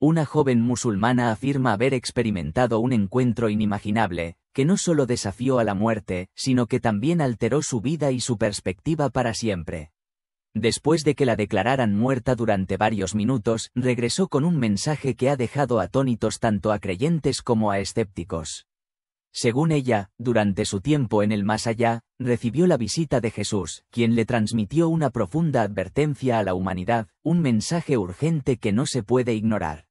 Una joven musulmana afirma haber experimentado un encuentro inimaginable, que no solo desafió a la muerte, sino que también alteró su vida y su perspectiva para siempre. Después de que la declararan muerta durante varios minutos, regresó con un mensaje que ha dejado atónitos tanto a creyentes como a escépticos. Según ella, durante su tiempo en el más allá, recibió la visita de Jesús, quien le transmitió una profunda advertencia a la humanidad, un mensaje urgente que no se puede ignorar.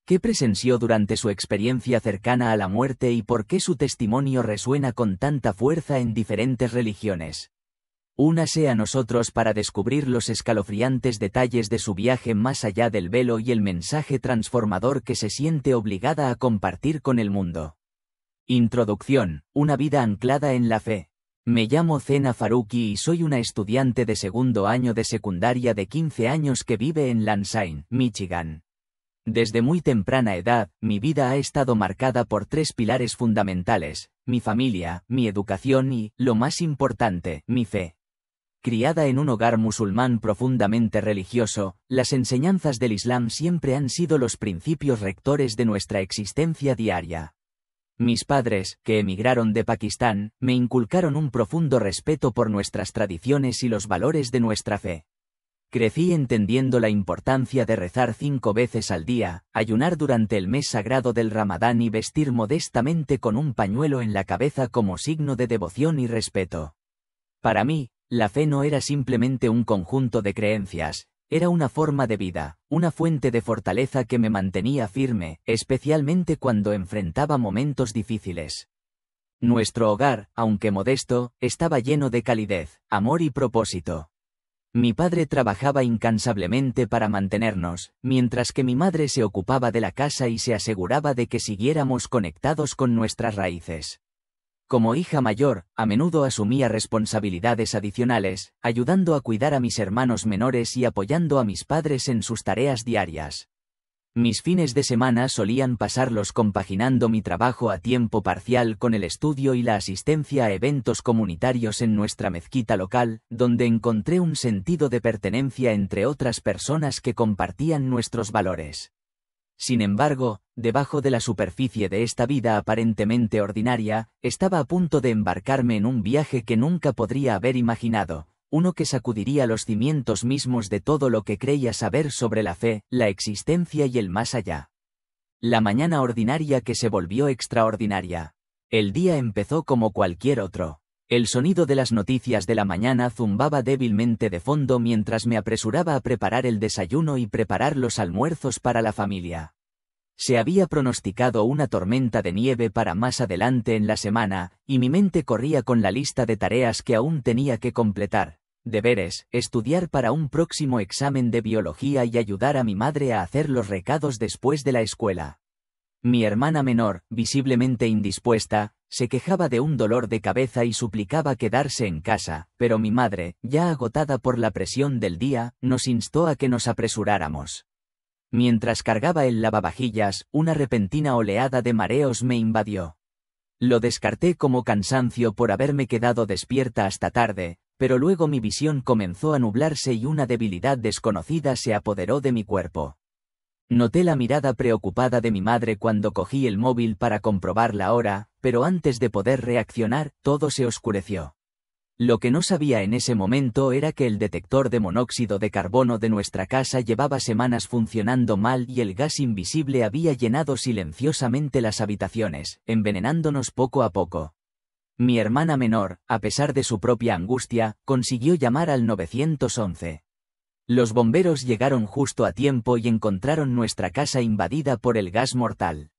¿Qué presenció durante su experiencia cercana a la muerte y por qué su testimonio resuena con tanta fuerza en diferentes religiones? Únase a nosotros para descubrir los escalofriantes detalles de su viaje más allá del velo y el mensaje transformador que se siente obligada a compartir con el mundo. Introducción: una vida anclada en la fe. Me llamo Zena Faruqi y soy una estudiante de segundo año de secundaria de 15 años que vive en Lansing, Michigan. Desde muy temprana edad, mi vida ha estado marcada por tres pilares fundamentales: mi familia, mi educación y, lo más importante, mi fe. Criada en un hogar musulmán profundamente religioso, las enseñanzas del Islam siempre han sido los principios rectores de nuestra existencia diaria. Mis padres, que emigraron de Pakistán, me inculcaron un profundo respeto por nuestras tradiciones y los valores de nuestra fe. Crecí entendiendo la importancia de rezar 5 veces al día, ayunar durante el mes sagrado del Ramadán y vestir modestamente con un pañuelo en la cabeza como signo de devoción y respeto. Para mí, la fe no era simplemente un conjunto de creencias, era una forma de vida, una fuente de fortaleza que me mantenía firme, especialmente cuando enfrentaba momentos difíciles. Nuestro hogar, aunque modesto, estaba lleno de calidez, amor y propósito. Mi padre trabajaba incansablemente para mantenernos, mientras que mi madre se ocupaba de la casa y se aseguraba de que siguiéramos conectados con nuestras raíces. Como hija mayor, a menudo asumía responsabilidades adicionales, ayudando a cuidar a mis hermanos menores y apoyando a mis padres en sus tareas diarias. Mis fines de semana solían pasarlos compaginando mi trabajo a tiempo parcial con el estudio y la asistencia a eventos comunitarios en nuestra mezquita local, donde encontré un sentido de pertenencia entre otras personas que compartían nuestros valores. Sin embargo, debajo de la superficie de esta vida aparentemente ordinaria, estaba a punto de embarcarme en un viaje que nunca podría haber imaginado, uno que sacudiría los cimientos mismos de todo lo que creía saber sobre la fe, la existencia y el más allá. La mañana ordinaria que se volvió extraordinaria. El día empezó como cualquier otro. El sonido de las noticias de la mañana zumbaba débilmente de fondo mientras me apresuraba a preparar el desayuno y preparar los almuerzos para la familia. Se había pronosticado una tormenta de nieve para más adelante en la semana, y mi mente corría con la lista de tareas que aún tenía que completar. Deberes, estudiar para un próximo examen de biología y ayudar a mi madre a hacer los recados después de la escuela. Mi hermana menor, visiblemente indispuesta, se quejaba de un dolor de cabeza y suplicaba quedarse en casa, pero mi madre, ya agotada por la presión del día, nos instó a que nos apresuráramos. Mientras cargaba el lavavajillas, una repentina oleada de mareos me invadió. Lo descarté como cansancio por haberme quedado despierta hasta tarde, pero luego mi visión comenzó a nublarse y una debilidad desconocida se apoderó de mi cuerpo. Noté la mirada preocupada de mi madre cuando cogí el móvil para comprobar la hora, pero antes de poder reaccionar, todo se oscureció. Lo que no sabía en ese momento era que el detector de monóxido de carbono de nuestra casa llevaba semanas funcionando mal y el gas invisible había llenado silenciosamente las habitaciones, envenenándonos poco a poco. Mi hermana menor, a pesar de su propia angustia, consiguió llamar al 911. Los bomberos llegaron justo a tiempo y encontraron nuestra casa invadida por el gas mortal.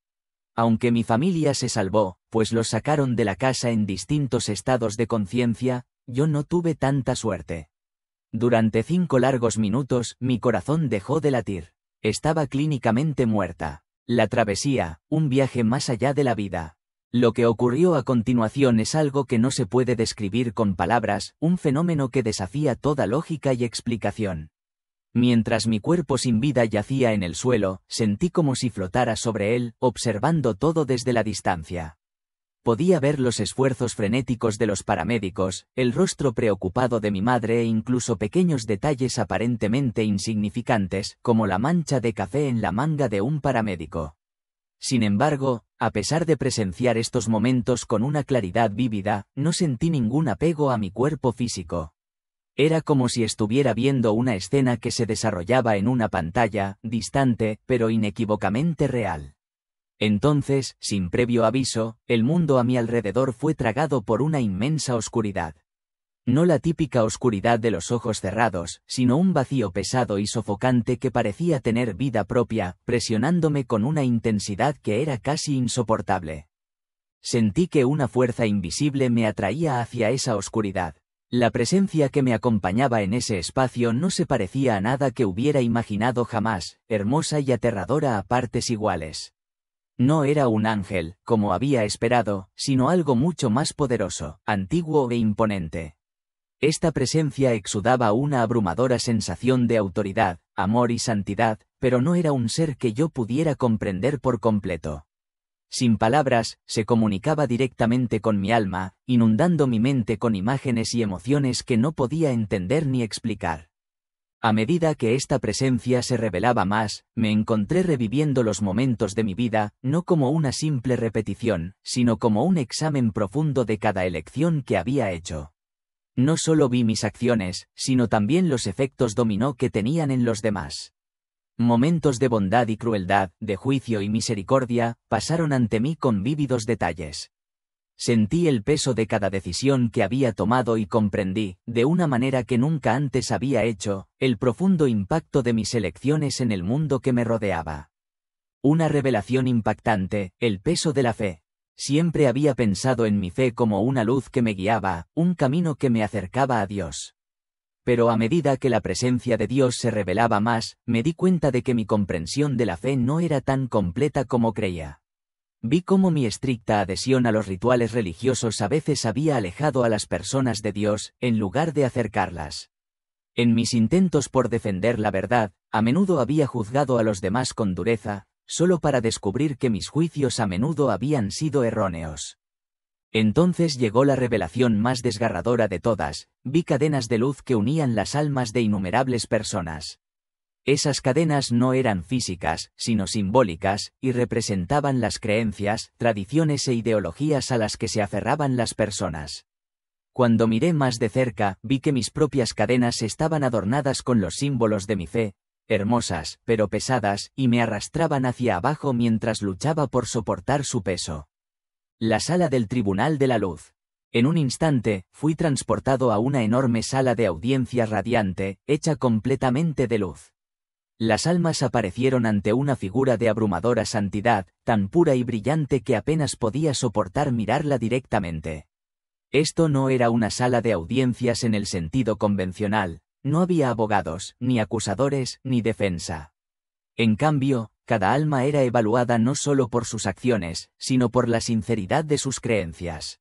Aunque mi familia se salvó, pues los sacaron de la casa en distintos estados de conciencia, yo no tuve tanta suerte. Durante 5 largos minutos, mi corazón dejó de latir. Estaba clínicamente muerta. La travesía, un viaje más allá de la vida. Lo que ocurrió a continuación es algo que no se puede describir con palabras, un fenómeno que desafía toda lógica y explicación. Mientras mi cuerpo sin vida yacía en el suelo, sentí como si flotara sobre él, observando todo desde la distancia. Podía ver los esfuerzos frenéticos de los paramédicos, el rostro preocupado de mi madre e incluso pequeños detalles aparentemente insignificantes, como la mancha de café en la manga de un paramédico. Sin embargo, a pesar de presenciar estos momentos con una claridad vívida, no sentí ningún apego a mi cuerpo físico. Era como si estuviera viendo una escena que se desarrollaba en una pantalla, distante, pero inequívocamente real. Entonces, sin previo aviso, el mundo a mi alrededor fue tragado por una inmensa oscuridad. No la típica oscuridad de los ojos cerrados, sino un vacío pesado y sofocante que parecía tener vida propia, presionándome con una intensidad que era casi insoportable. Sentí que una fuerza invisible me atraía hacia esa oscuridad. La presencia que me acompañaba en ese espacio no se parecía a nada que hubiera imaginado jamás, hermosa y aterradora a partes iguales. No era un ángel, como había esperado, sino algo mucho más poderoso, antiguo e imponente. Esta presencia exudaba una abrumadora sensación de autoridad, amor y santidad, pero no era un ser que yo pudiera comprender por completo. Sin palabras, se comunicaba directamente con mi alma, inundando mi mente con imágenes y emociones que no podía entender ni explicar. A medida que esta presencia se revelaba más, me encontré reviviendo los momentos de mi vida, no como una simple repetición, sino como un examen profundo de cada elección que había hecho. No solo vi mis acciones, sino también los efectos dominó que tenían en los demás. Momentos de bondad y crueldad, de juicio y misericordia, pasaron ante mí con vívidos detalles. Sentí el peso de cada decisión que había tomado y comprendí, de una manera que nunca antes había hecho, el profundo impacto de mis elecciones en el mundo que me rodeaba. Una revelación impactante, el peso de la fe. Siempre había pensado en mi fe como una luz que me guiaba, un camino que me acercaba a Dios. Pero a medida que la presencia de Dios se revelaba más, me di cuenta de que mi comprensión de la fe no era tan completa como creía. Vi cómo mi estricta adhesión a los rituales religiosos a veces había alejado a las personas de Dios, en lugar de acercarlas. En mis intentos por defender la verdad, a menudo había juzgado a los demás con dureza, solo para descubrir que mis juicios a menudo habían sido erróneos. Entonces llegó la revelación más desgarradora de todas, vi cadenas de luz que unían las almas de innumerables personas. Esas cadenas no eran físicas, sino simbólicas, y representaban las creencias, tradiciones e ideologías a las que se aferraban las personas. Cuando miré más de cerca, vi que mis propias cadenas estaban adornadas con los símbolos de mi fe, hermosas, pero pesadas, y me arrastraban hacia abajo mientras luchaba por soportar su peso. La sala del Tribunal de la Luz. En un instante, fui transportado a una enorme sala de audiencias radiante, hecha completamente de luz. Las almas aparecieron ante una figura de abrumadora santidad, tan pura y brillante que apenas podía soportar mirarla directamente. Esto no era una sala de audiencias en el sentido convencional, no había abogados, ni acusadores, ni defensa. En cambio, cada alma era evaluada no solo por sus acciones, sino por la sinceridad de sus creencias.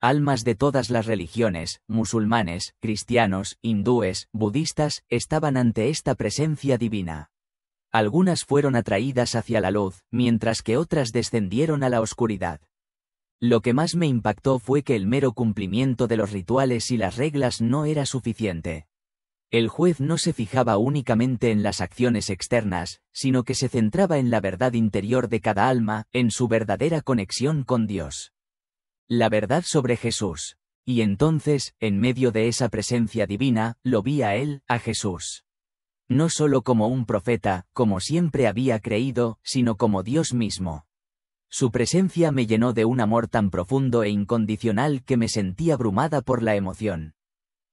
Almas de todas las religiones, musulmanes, cristianos, hindúes, budistas, estaban ante esta presencia divina. Algunas fueron atraídas hacia la luz, mientras que otras descendieron a la oscuridad. Lo que más me impactó fue que el mero cumplimiento de los rituales y las reglas no era suficiente. El juez no se fijaba únicamente en las acciones externas, sino que se centraba en la verdad interior de cada alma, en su verdadera conexión con Dios. La verdad sobre Jesús. Y entonces, en medio de esa presencia divina, lo vi a él, a Jesús. No solo como un profeta, como siempre había creído, sino como Dios mismo. Su presencia me llenó de un amor tan profundo e incondicional que me sentí abrumada por la emoción.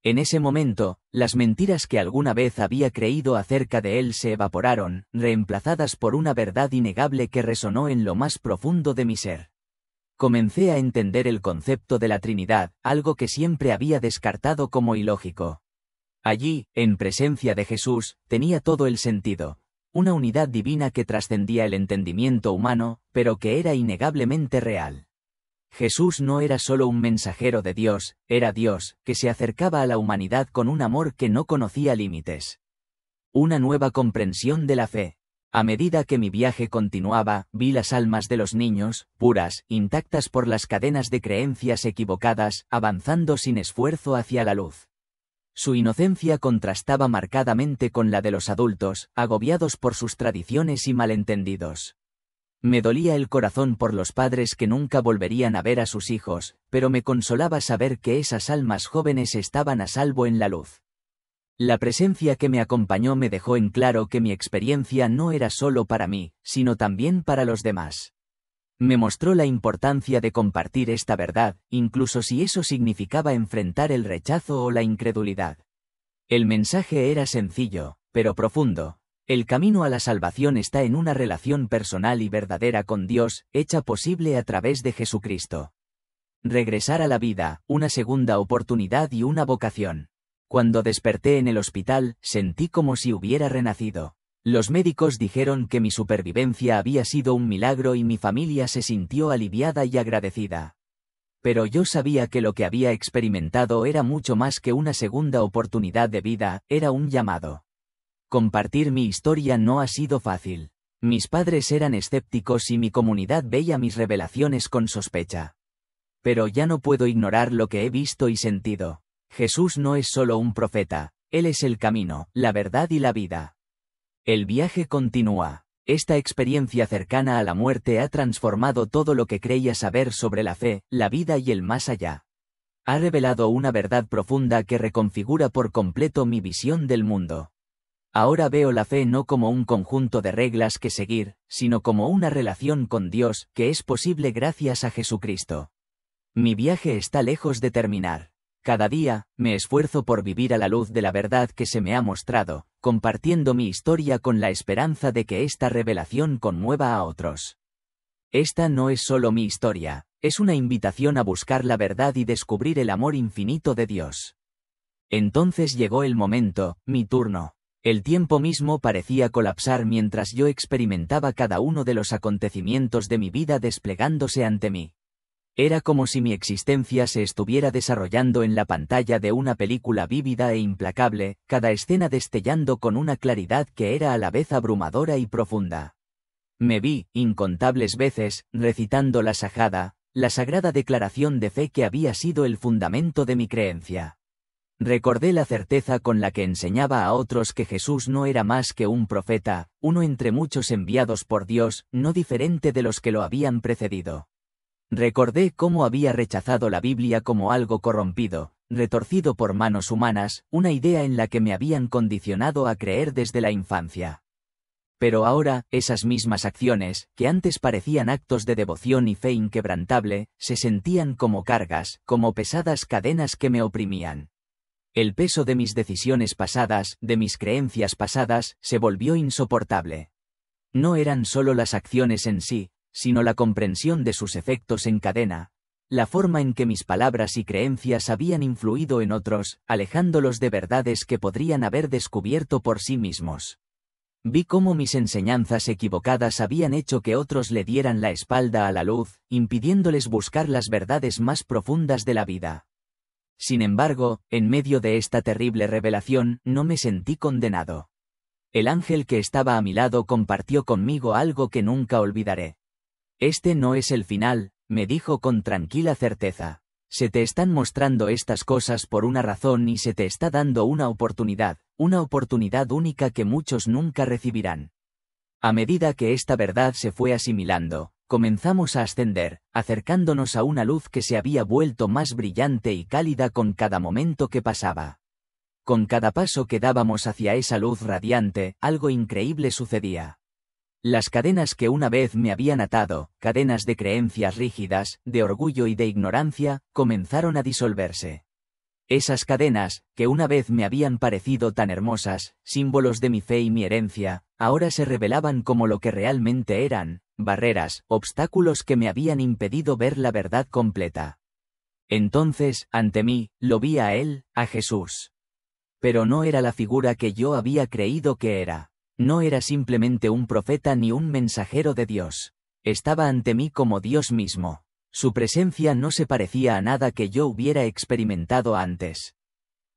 En ese momento, las mentiras que alguna vez había creído acerca de él se evaporaron, reemplazadas por una verdad innegable que resonó en lo más profundo de mi ser. Comencé a entender el concepto de la Trinidad, algo que siempre había descartado como ilógico. Allí, en presencia de Jesús, tenía todo el sentido. Una unidad divina que trascendía el entendimiento humano, pero que era innegablemente real. Jesús no era solo un mensajero de Dios, era Dios, que se acercaba a la humanidad con un amor que no conocía límites. Una nueva comprensión de la fe. A medida que mi viaje continuaba, vi las almas de los niños, puras, intactas por las cadenas de creencias equivocadas, avanzando sin esfuerzo hacia la luz. Su inocencia contrastaba marcadamente con la de los adultos, agobiados por sus tradiciones y malentendidos. Me dolía el corazón por los padres que nunca volverían a ver a sus hijos, pero me consolaba saber que esas almas jóvenes estaban a salvo en la luz. La presencia que me acompañó me dejó en claro que mi experiencia no era solo para mí, sino también para los demás. Me mostró la importancia de compartir esta verdad, incluso si eso significaba enfrentar el rechazo o la incredulidad. El mensaje era sencillo, pero profundo. El camino a la salvación está en una relación personal y verdadera con Dios, hecha posible a través de Jesucristo. Regresar a la vida, una segunda oportunidad y una vocación. Cuando desperté en el hospital, sentí como si hubiera renacido. Los médicos dijeron que mi supervivencia había sido un milagro y mi familia se sintió aliviada y agradecida. Pero yo sabía que lo que había experimentado era mucho más que una segunda oportunidad de vida, era un llamado. Compartir mi historia no ha sido fácil. Mis padres eran escépticos y mi comunidad veía mis revelaciones con sospecha. Pero ya no puedo ignorar lo que he visto y sentido. Jesús no es solo un profeta, Él es el camino, la verdad y la vida. El viaje continúa. Esta experiencia cercana a la muerte ha transformado todo lo que creía saber sobre la fe, la vida y el más allá. Ha revelado una verdad profunda que reconfigura por completo mi visión del mundo. Ahora veo la fe no como un conjunto de reglas que seguir, sino como una relación con Dios, que es posible gracias a Jesucristo. Mi viaje está lejos de terminar. Cada día, me esfuerzo por vivir a la luz de la verdad que se me ha mostrado, compartiendo mi historia con la esperanza de que esta revelación conmueva a otros. Esta no es solo mi historia, es una invitación a buscar la verdad y descubrir el amor infinito de Dios. Entonces llegó el momento, mi turno. El tiempo mismo parecía colapsar mientras yo experimentaba cada uno de los acontecimientos de mi vida desplegándose ante mí. Era como si mi existencia se estuviera desarrollando en la pantalla de una película vívida e implacable, cada escena destellando con una claridad que era a la vez abrumadora y profunda. Me vi, incontables veces, recitando la Sajada, la sagrada declaración de fe que había sido el fundamento de mi creencia. Recordé la certeza con la que enseñaba a otros que Jesús no era más que un profeta, uno entre muchos enviados por Dios, no diferente de los que lo habían precedido. Recordé cómo había rechazado la Biblia como algo corrompido, retorcido por manos humanas, una idea en la que me habían condicionado a creer desde la infancia. Pero ahora, esas mismas acciones, que antes parecían actos de devoción y fe inquebrantable, se sentían como cargas, como pesadas cadenas que me oprimían. El peso de mis decisiones pasadas, de mis creencias pasadas, se volvió insoportable. No eran solo las acciones en sí, sino la comprensión de sus efectos en cadena, la forma en que mis palabras y creencias habían influido en otros, alejándolos de verdades que podrían haber descubierto por sí mismos. Vi cómo mis enseñanzas equivocadas habían hecho que otros le dieran la espalda a la luz, impidiéndoles buscar las verdades más profundas de la vida. Sin embargo, en medio de esta terrible revelación, no me sentí condenado. El ángel que estaba a mi lado compartió conmigo algo que nunca olvidaré. Este no es el final, me dijo con tranquila certeza. Se te están mostrando estas cosas por una razón y se te está dando una oportunidad única que muchos nunca recibirán. A medida que esta verdad se fue asimilando, comenzamos a ascender, acercándonos a una luz que se había vuelto más brillante y cálida con cada momento que pasaba. Con cada paso que dábamos hacia esa luz radiante, algo increíble sucedía. Las cadenas que una vez me habían atado, cadenas de creencias rígidas, de orgullo y de ignorancia, comenzaron a disolverse. Esas cadenas, que una vez me habían parecido tan hermosas, símbolos de mi fe y mi herencia, ahora se revelaban como lo que realmente eran, barreras, obstáculos que me habían impedido ver la verdad completa. Entonces, ante mí, lo vi a Él, a Jesús. Pero no era la figura que yo había creído que era. No era simplemente un profeta ni un mensajero de Dios. Estaba ante mí como Dios mismo. Su presencia no se parecía a nada que yo hubiera experimentado antes.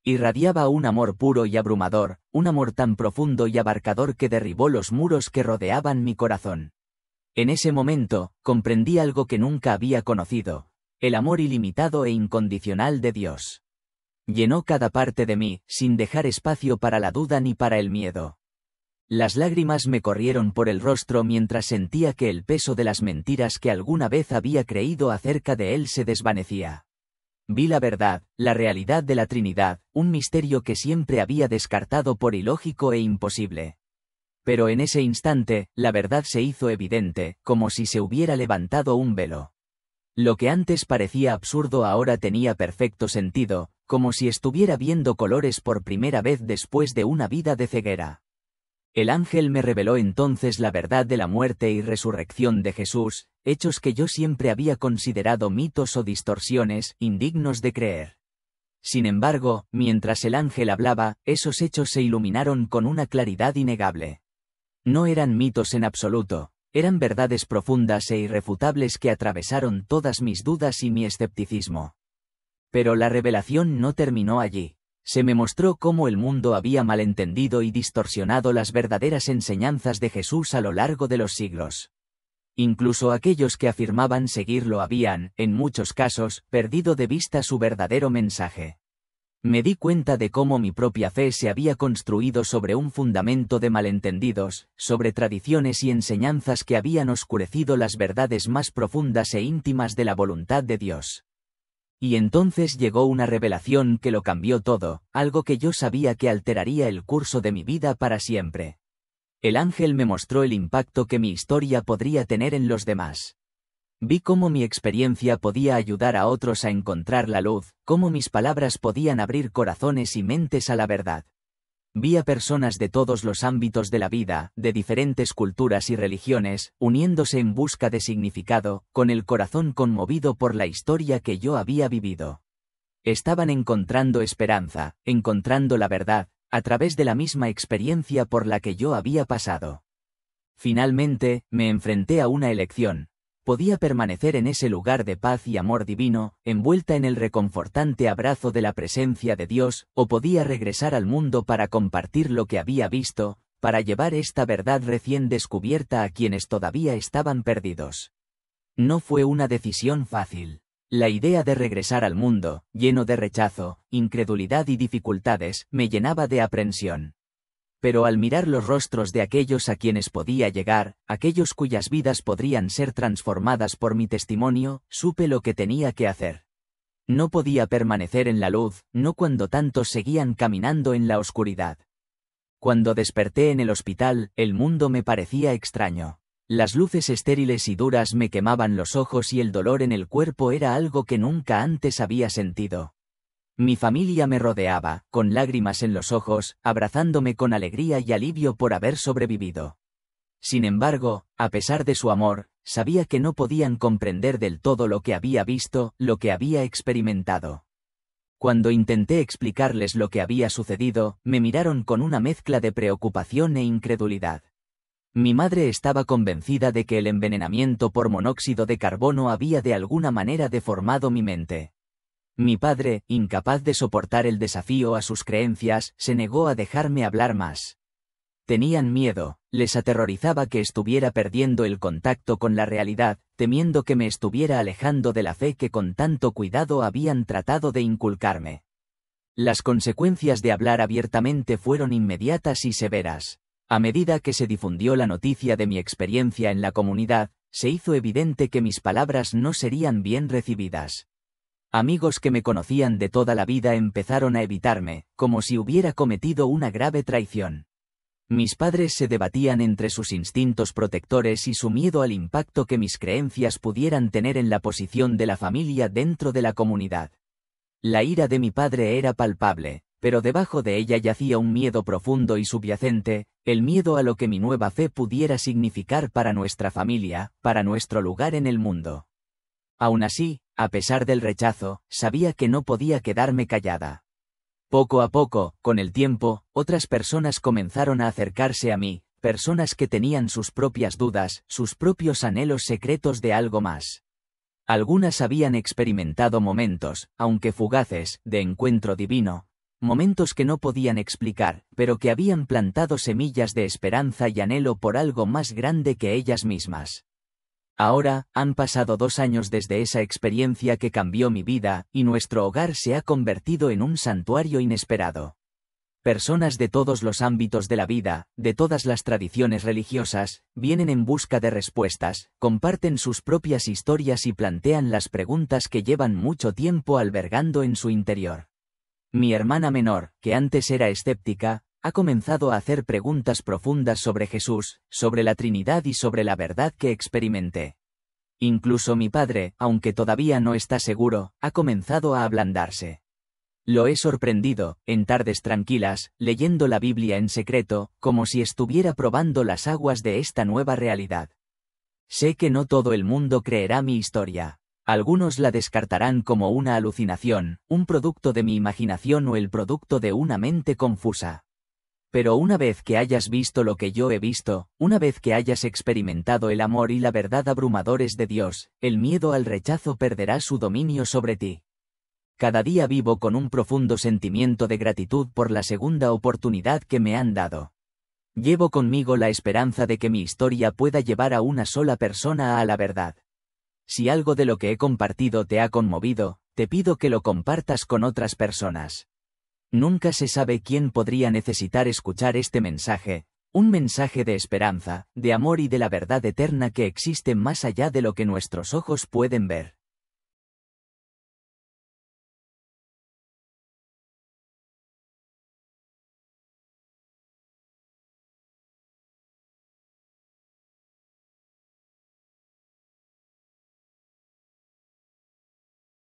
Irradiaba un amor puro y abrumador, un amor tan profundo y abarcador que derribó los muros que rodeaban mi corazón. En ese momento, comprendí algo que nunca había conocido: el amor ilimitado e incondicional de Dios. Llenó cada parte de mí, sin dejar espacio para la duda ni para el miedo. Las lágrimas me corrieron por el rostro mientras sentía que el peso de las mentiras que alguna vez había creído acerca de él se desvanecía. Vi la verdad, la realidad de la Trinidad, un misterio que siempre había descartado por ilógico e imposible. Pero en ese instante, la verdad se hizo evidente, como si se hubiera levantado un velo. Lo que antes parecía absurdo ahora tenía perfecto sentido, como si estuviera viendo colores por primera vez después de una vida de ceguera. El ángel me reveló entonces la verdad de la muerte y resurrección de Jesús, hechos que yo siempre había considerado mitos o distorsiones, indignos de creer. Sin embargo, mientras el ángel hablaba, esos hechos se iluminaron con una claridad innegable. No eran mitos en absoluto, eran verdades profundas e irrefutables que atravesaron todas mis dudas y mi escepticismo. Pero la revelación no terminó allí. Se me mostró cómo el mundo había malentendido y distorsionado las verdaderas enseñanzas de Jesús a lo largo de los siglos. Incluso aquellos que afirmaban seguirlo habían, en muchos casos, perdido de vista su verdadero mensaje. Me di cuenta de cómo mi propia fe se había construido sobre un fundamento de malentendidos, sobre tradiciones y enseñanzas que habían oscurecido las verdades más profundas e íntimas de la voluntad de Dios. Y entonces llegó una revelación que lo cambió todo, algo que yo sabía que alteraría el curso de mi vida para siempre. El ángel me mostró el impacto que mi historia podría tener en los demás. Vi cómo mi experiencia podía ayudar a otros a encontrar la luz, cómo mis palabras podían abrir corazones y mentes a la verdad. Vi a personas de todos los ámbitos de la vida, de diferentes culturas y religiones, uniéndose en busca de significado, con el corazón conmovido por la historia que yo había vivido. Estaban encontrando esperanza, encontrando la verdad, a través de la misma experiencia por la que yo había pasado. Finalmente, me enfrenté a una elección. Podía permanecer en ese lugar de paz y amor divino, envuelta en el reconfortante abrazo de la presencia de Dios, o podía regresar al mundo para compartir lo que había visto, para llevar esta verdad recién descubierta a quienes todavía estaban perdidos. No fue una decisión fácil. La idea de regresar al mundo, lleno de rechazo, incredulidad y dificultades, me llenaba de aprensión. Pero al mirar los rostros de aquellos a quienes podía llegar, aquellos cuyas vidas podrían ser transformadas por mi testimonio, supe lo que tenía que hacer. No podía permanecer en la luz, no cuando tantos seguían caminando en la oscuridad. Cuando desperté en el hospital, el mundo me parecía extraño. Las luces estériles y duras me quemaban los ojos y el dolor en el cuerpo era algo que nunca antes había sentido. Mi familia me rodeaba, con lágrimas en los ojos, abrazándome con alegría y alivio por haber sobrevivido. Sin embargo, a pesar de su amor, sabía que no podían comprender del todo lo que había visto, lo que había experimentado. Cuando intenté explicarles lo que había sucedido, me miraron con una mezcla de preocupación e incredulidad. Mi madre estaba convencida de que el envenenamiento por monóxido de carbono había de alguna manera deformado mi mente. Mi padre, incapaz de soportar el desafío a sus creencias, se negó a dejarme hablar más. Tenían miedo, les aterrorizaba que estuviera perdiendo el contacto con la realidad, temiendo que me estuviera alejando de la fe que con tanto cuidado habían tratado de inculcarme. Las consecuencias de hablar abiertamente fueron inmediatas y severas. A medida que se difundió la noticia de mi experiencia en la comunidad, se hizo evidente que mis palabras no serían bien recibidas. Amigos que me conocían de toda la vida empezaron a evitarme, como si hubiera cometido una grave traición. Mis padres se debatían entre sus instintos protectores y su miedo al impacto que mis creencias pudieran tener en la posición de la familia dentro de la comunidad. La ira de mi padre era palpable, pero debajo de ella yacía un miedo profundo y subyacente, el miedo a lo que mi nueva fe pudiera significar para nuestra familia, para nuestro lugar en el mundo. Aún así, a pesar del rechazo, sabía que no podía quedarme callada. Poco a poco, con el tiempo, otras personas comenzaron a acercarse a mí, personas que tenían sus propias dudas, sus propios anhelos secretos de algo más. Algunas habían experimentado momentos, aunque fugaces, de encuentro divino. momentos que no podían explicar, pero que habían plantado semillas de esperanza y anhelo por algo más grande que ellas mismas. Ahora, han pasado 2 años desde esa experiencia que cambió mi vida, y nuestro hogar se ha convertido en un santuario inesperado. Personas de todos los ámbitos de la vida, de todas las tradiciones religiosas, vienen en busca de respuestas, comparten sus propias historias y plantean las preguntas que llevan mucho tiempo albergando en su interior. Mi hermana menor, que antes era escéptica, ha comenzado a hacer preguntas profundas sobre Jesús, sobre la Trinidad y sobre la verdad que experimenté. Incluso mi padre, aunque todavía no está seguro, ha comenzado a ablandarse. Lo he sorprendido, en tardes tranquilas, leyendo la Biblia en secreto, como si estuviera probando las aguas de esta nueva realidad. Sé que no todo el mundo creerá mi historia. Algunos la descartarán como una alucinación, un producto de mi imaginación o el producto de una mente confusa. Pero una vez que hayas visto lo que yo he visto, una vez que hayas experimentado el amor y la verdad abrumadores de Dios, el miedo al rechazo perderá su dominio sobre ti. Cada día vivo con un profundo sentimiento de gratitud por la segunda oportunidad que me han dado. Llevo conmigo la esperanza de que mi historia pueda llevar a una sola persona a la verdad. Si algo de lo que he compartido te ha conmovido, te pido que lo compartas con otras personas. Nunca se sabe quién podría necesitar escuchar este mensaje, un mensaje de esperanza, de amor y de la verdad eterna que existe más allá de lo que nuestros ojos pueden ver.